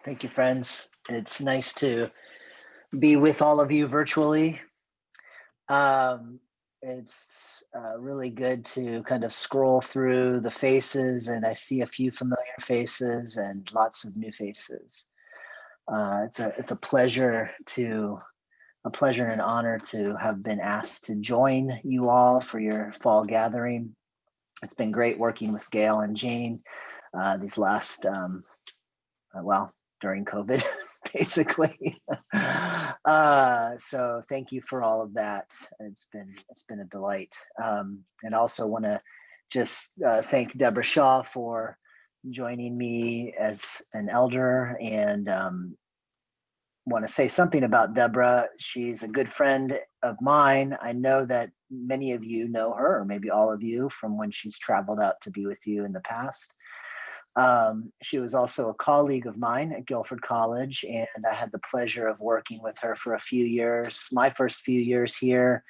Thank you, friends. It's nice to be with all of you virtually. It's really good to kind of scroll through the faces, and I see a few familiar faces and lots of new faces. It's a pleasure and an honor to have been asked to join you all for your fall gathering. It's been great working with Gail and Jane these last during COVID, basically. So thank you for all of that. It's been a delight. And also want to just thank Deborah Shaw for joining me as an elder, and want to say something about Deborah. She's a good friend of mine. I know that many of you know her, or maybe all of you, from when she's traveled out to be with you in the past. She was also a colleague of mine at Guilford College, and I had the pleasure of working with her for a few years, my first few years here,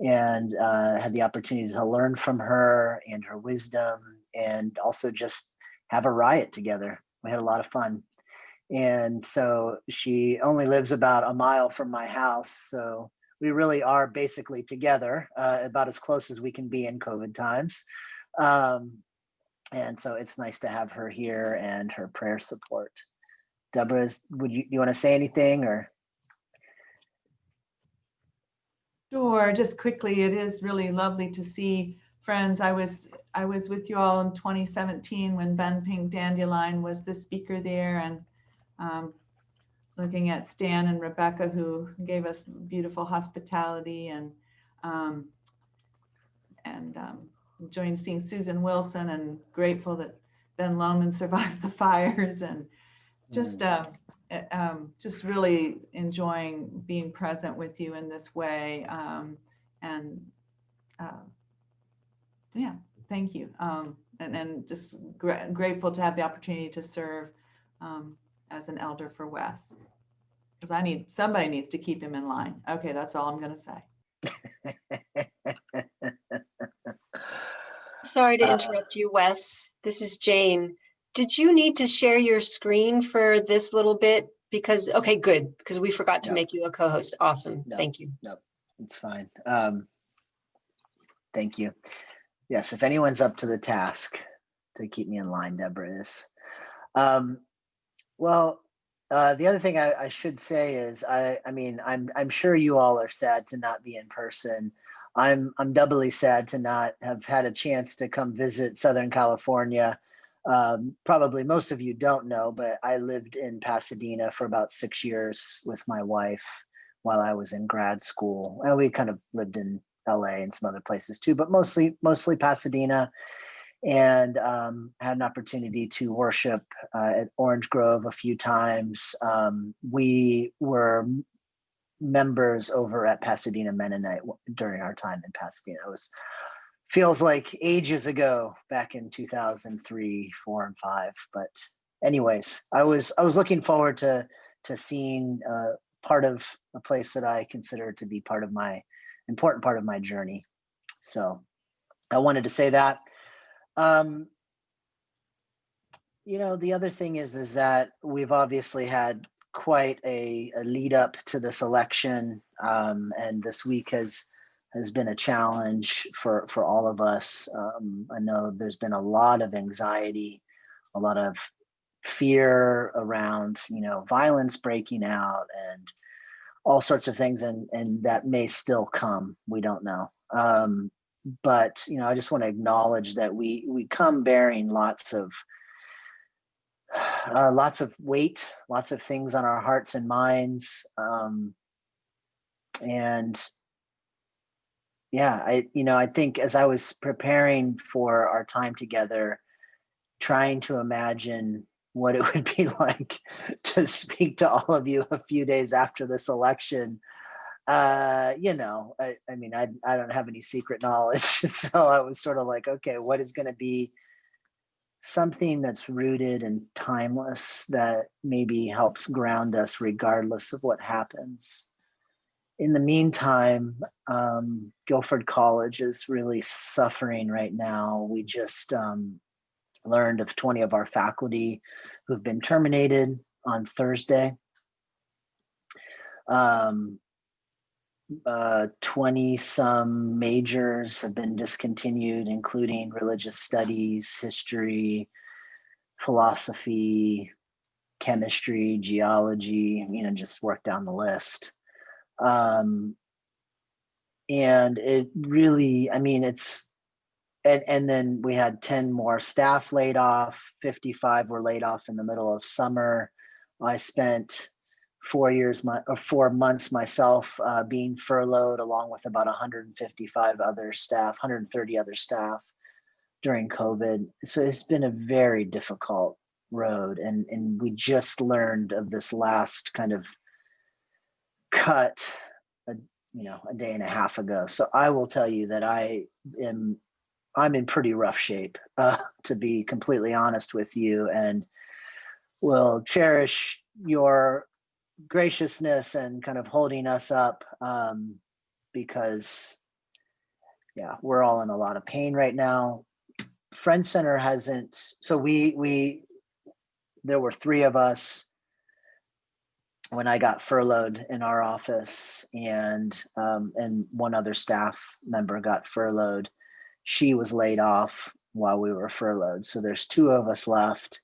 and had the opportunity to learn from her and her wisdom, and also just have a riot together. We had a lot of fun. And so she only lives about a mile from my house, so we really are basically together, about as close as we can be in COVID times. And so it's nice to have her here and her prayer support. Deborah, you want to say anything, or? Sure, just quickly, it is really lovely to see friends. I was with you all in 2017 when Ben Pink Dandelion was the speaker there, and looking at Stan and Rebecca, who gave us beautiful hospitality, and enjoying seeing Susan Wilson, and grateful that Ben Lomond survived the fires, and just really enjoying being present with you in this way. Yeah, thank you. And just grateful to have the opportunity to serve as an elder for Wess, because somebody needs to keep him in line. Okay, that's all I'm going to say. Sorry to interrupt you, Wess. This is Jane. Did you need to share your screen for this little bit? Because, okay, good, because we forgot to make you a co-host. Awesome. Thank you. No, it's fine. Thank you. Yes, if anyone's up to the task to keep me in line, Deborah is. The other thing I should say is, I'm sure you all are sad to not be in person. I'm doubly sad to not have had a chance to come visit Southern California. Probably most of you don't know, but I lived in Pasadena for about 6 years with my wife while I was in grad school. And we kind of lived in LA and some other places too, but mostly Pasadena. And had an opportunity to worship at Orange Grove a few times. We were members over at Pasadena Mennonite during our time in Pasadena. It feels like ages ago, back in 2003, 4, and 5. But anyways, I was looking forward to seeing part of a place that I consider to be important part of my journey. So I wanted to say that. The other thing is that we've obviously had quite a lead up to this election, and this week has been a challenge for all of us. I know there's been a lot of anxiety, a lot of fear around, violence breaking out and all sorts of things, and that may still come. We don't know. But I just want to acknowledge that we come bearing lots of weight, lots of things on our hearts and minds, and yeah, I think as I was preparing for our time together, trying to imagine what it would be like to speak to all of you a few days after this election. I don't have any secret knowledge. So I was sort of like, okay, what is going to be something that's rooted and timeless that maybe helps ground us regardless of what happens? In the meantime, Guilford College is really suffering right now. We just learned of 20 of our faculty who've been terminated on Thursday. 20 some majors have been discontinued, including religious studies, history, philosophy, chemistry, geology, just work down the list. And it really, and then we had 10 more staff laid off, 55 were laid off in the middle of summer. I spent 4 months myself being furloughed, along with about 155 other staff, 130 other staff during COVID. So it's been a very difficult road. And we just learned of this last kind of cut a day and a half ago. So I will tell you that I'm in pretty rough shape, to be completely honest with you, and will cherish your graciousness and kind of holding us up, because we're all in a lot of pain right now. Friend Center hasn't, so there were 3 of us when I got furloughed in our office, and one other staff member got furloughed. She was laid off while we were furloughed. So there's 2 of us left,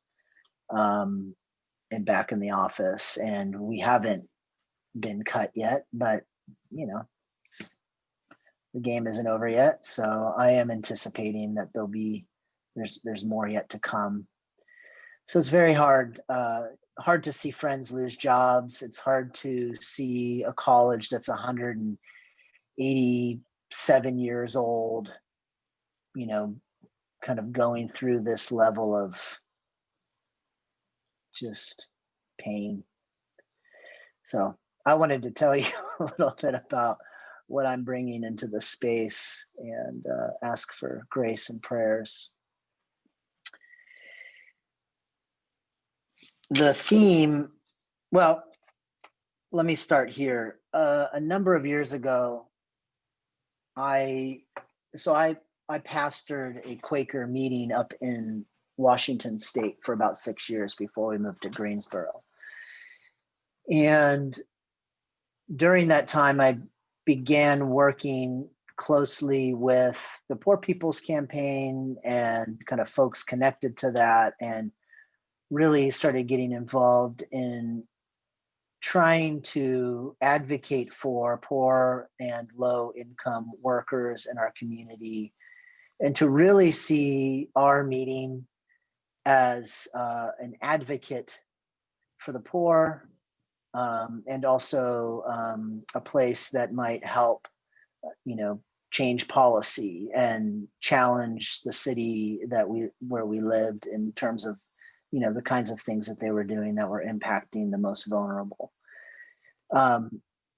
and back in the office, and we haven't been cut yet, but the game isn't over yet. So I am anticipating that there's more yet to come. So it's very hard to see friends lose jobs. It's hard to see a college that's 187 years old, kind of going through this level of just pain. So I wanted to tell you a little bit about what I'm bringing into the space, and ask for grace and prayers. The theme, well, let me start here. A number of years ago, I pastored a Quaker meeting up in Washington State for about 6 years before we moved to Greensboro. And during that time, I began working closely with the Poor People's Campaign and kind of folks connected to that, and really started getting involved in trying to advocate for poor and low income workers in our community, and to really see our meeting as an advocate for the poor, and also a place that might help, change policy and challenge the city where we lived in terms of, the kinds of things that they were doing that were impacting the most vulnerable.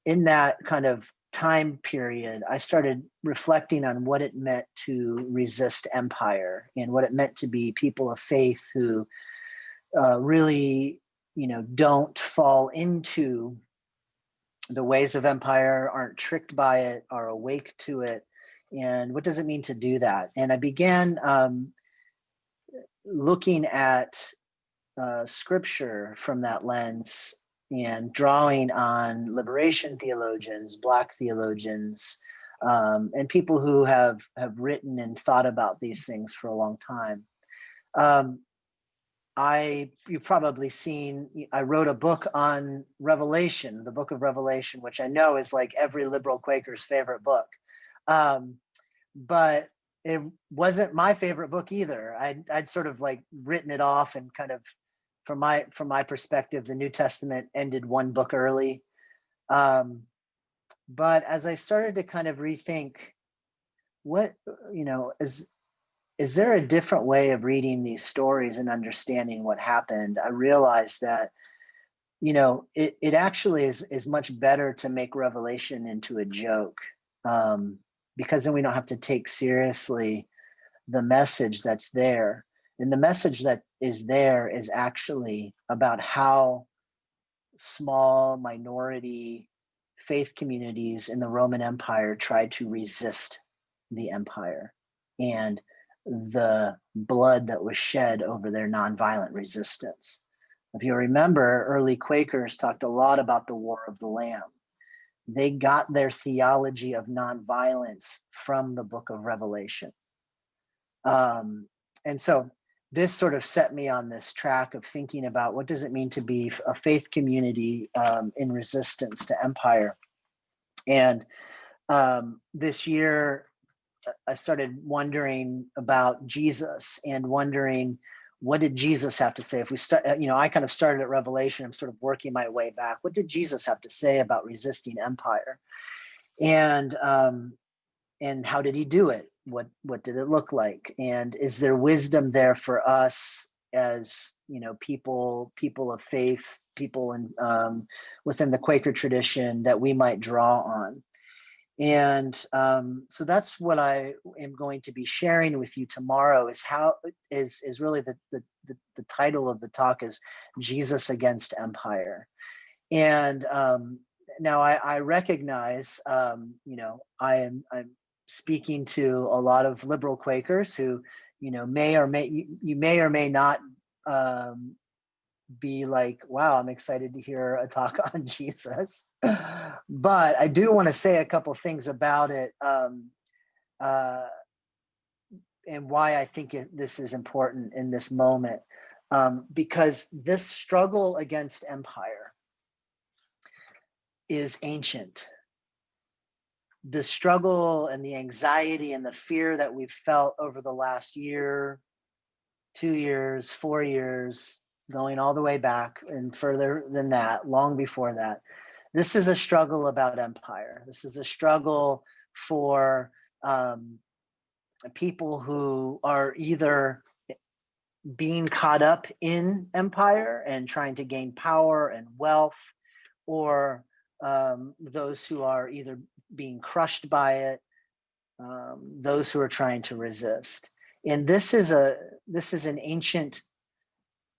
In that kind of time period, I started reflecting on what it meant to resist empire, and what it meant to be people of faith who really, don't fall into the ways of empire, aren't tricked by it, are awake to it. And what does it mean to do that? And I began looking at scripture from that lens, and drawing on liberation theologians, Black theologians, and people who have written and thought about these things for a long time. You've probably seen, I wrote a book on Revelation, the book of Revelation, which I know is like every liberal Quaker's favorite book. But it wasn't my favorite book either. I'd sort of like written it off, and kind of, from my perspective, the New Testament ended one book early. But as I started to kind of rethink, what, is there a different way of reading these stories and understanding what happened? I realized that, it actually is much better to make Revelation into a joke, because then we don't have to take seriously the message that's there. And the message that is there is actually about how small minority faith communities in the Roman Empire tried to resist the empire, and the blood that was shed over their nonviolent resistance. If you remember, early Quakers talked a lot about the War of the Lamb. They got their theology of nonviolence from the book of Revelation. And so this sort of set me on this track of thinking about what does it mean to be a faith community in resistance to empire. And this year, I started wondering about Jesus and wondering, what did Jesus have to say? If we start, I kind of started at Revelation. I'm sort of working my way back. What did Jesus have to say about resisting empire? And how did he do it? What did it look like? And is there wisdom there for us as people of faith, people in within the Quaker tradition that we might draw on? And so that's what I am going to be sharing with you tomorrow. Is really the title of the talk is Jesus Against Empire. And now I recognize, I'm speaking to a lot of liberal Quakers who, you may or may not be like, wow, I'm excited to hear a talk on Jesus. But I do want to say a couple things about it and why I think this is important in this moment. Because this struggle against empire is ancient. The struggle and the anxiety and the fear that we've felt over the last year, 2 years, 4 years, going all the way back and further than that, long before that. This is a struggle about empire. This is a struggle for people who are either being caught up in empire and trying to gain power and wealth, or those who are either being crushed by it, those who are trying to resist. And this is an ancient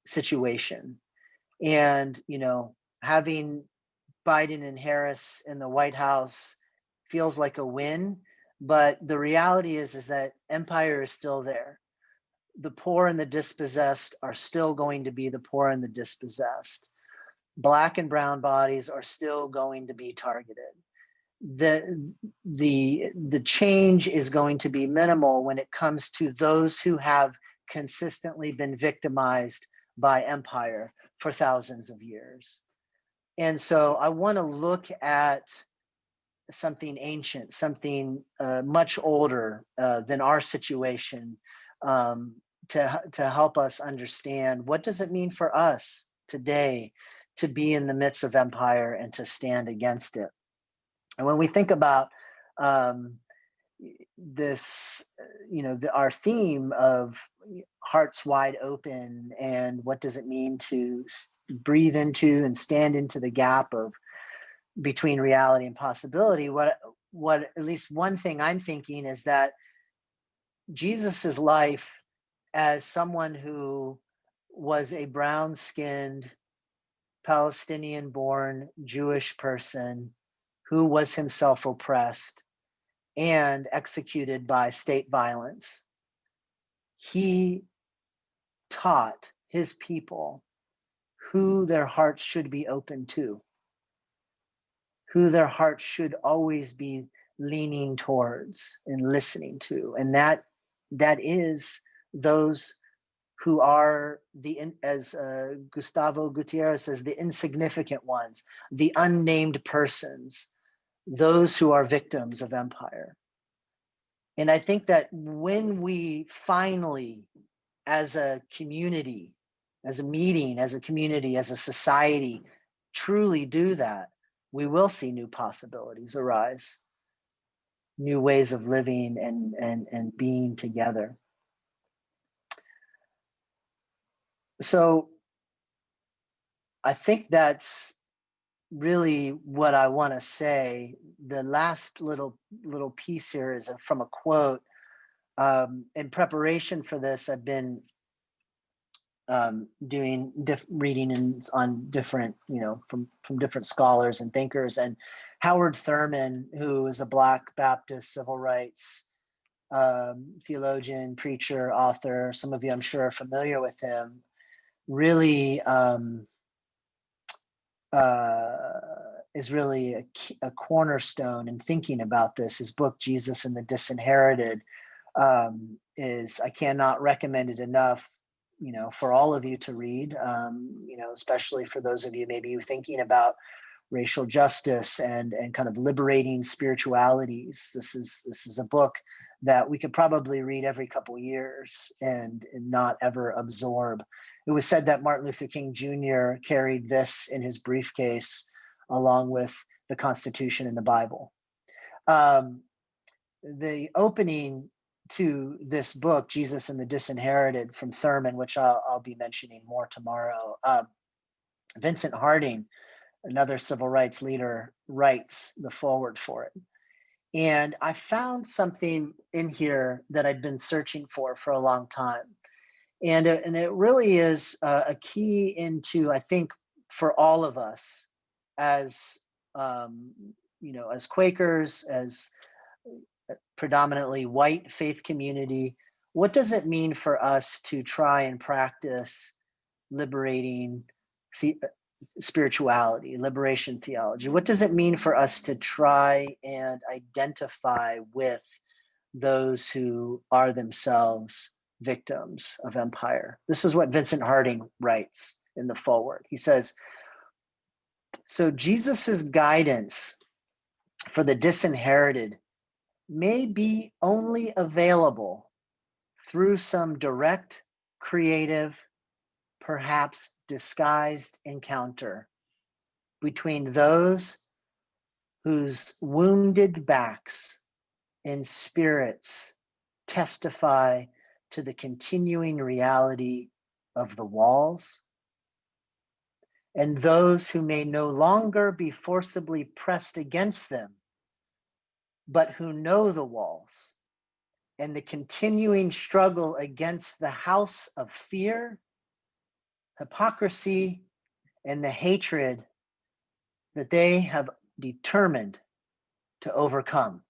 situation. And having Biden and Harris in the White House feels like a win, but the reality is that empire is still there. The poor and the dispossessed are still going to be the poor and the dispossessed. Black and brown bodies are still going to be targeted. The change is going to be minimal when it comes to those who have consistently been victimized by empire for thousands of years. And so I want to look at something ancient, something much older than our situation, to help us understand, what does it mean for us today to be in the midst of empire and to stand against it. And when we think about this, our theme of hearts wide open, and what does it mean to breathe into and stand into the gap of between reality and possibility, what at least one thing I'm thinking is that Jesus's life as someone who was a brown-skinned, Palestinian-born Jewish person who was himself oppressed and executed by state violence, he taught his people who their hearts should be open to, who their hearts should always be leaning towards and listening to. And that is those who are as Gustavo Gutierrez says, the insignificant ones, the unnamed persons, those who are victims of empire. And I think that when we finally, as a community, as a meeting, as a community, as a society, truly do that, we will see new possibilities arise, new ways of living and being together. So I think that's really what I want to say. The last little piece here is from a quote. In preparation for this, I've been doing reading on different, from different scholars and thinkers. And Howard Thurman, who is a Black Baptist civil rights theologian, preacher, author, some of you I'm sure are familiar with him, really is really a cornerstone in thinking about this. His book, Jesus and the Disinherited, is, I cannot recommend it enough, for all of you to read, especially for those of you maybe thinking about racial justice and kind of liberating spiritualities. This is a book that we could probably read every couple years and not ever absorb. It was said that Martin Luther King Jr. carried this in his briefcase along with the Constitution and the Bible. The opening to this book, Jesus and the Disinherited, from Thurman, which I'll be mentioning more tomorrow, Vincent Harding, another civil rights leader, writes the foreword for it. And I found something in here that I'd been searching for a long time. And it really is a key into, I think, for all of us as, as Quakers, as predominantly white faith community, what does it mean for us to try and practice liberating spirituality, liberation theology? What does it mean for us to try and identify with those who are themselves victims of empire? This is what Vincent Harding writes in the foreword. He says, so Jesus's guidance for the disinherited may be only available through some direct, creative, perhaps disguised encounter between those whose wounded backs and spirits testify to the continuing reality of the walls, and those who may no longer be forcibly pressed against them, but who know the walls and the continuing struggle against the house of fear, hypocrisy, and the hatred that they have determined to overcome.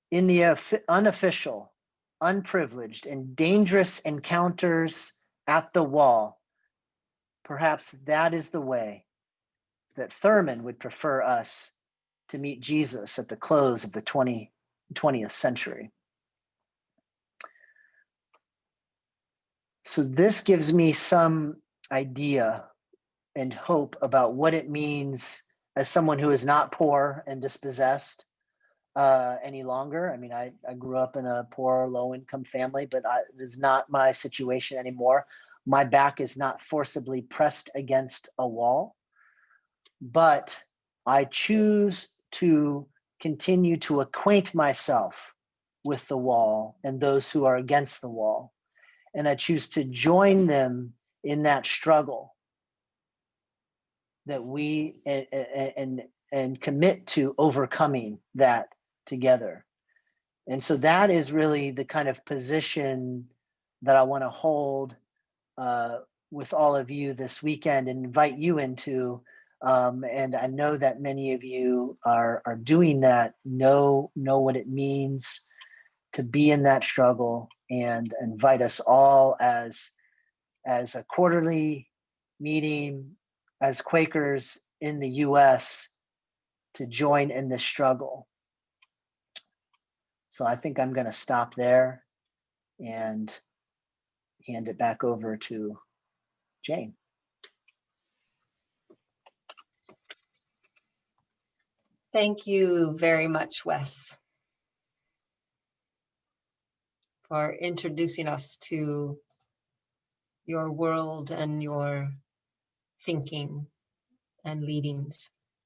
In the unofficial, unprivileged, and dangerous encounters at the wall, perhaps that is the way that Thurman would prefer us to meet Jesus at the close of the 20th century. So this gives me some idea and hope about what it means as someone who is not poor and dispossessed any longer. I mean, I grew up in a poor, low-income family, but it is not my situation anymore. My back is not forcibly pressed against a wall, but I choose to continue to acquaint myself with the wall and those who are against the wall. And I choose to join them in that struggle that we and commit to overcoming that together. And so that is really the kind of position that I want to hold with all of you this weekend and invite you into. And I know that many of you are doing that, know what it means to be in that struggle, and invite us all as a quarterly meeting as Quakers in the US to join in this struggle. So I think I'm going to stop there and hand it back over to Jane. Thank you very much, Wes, for introducing us to your world and your thinking and leadings.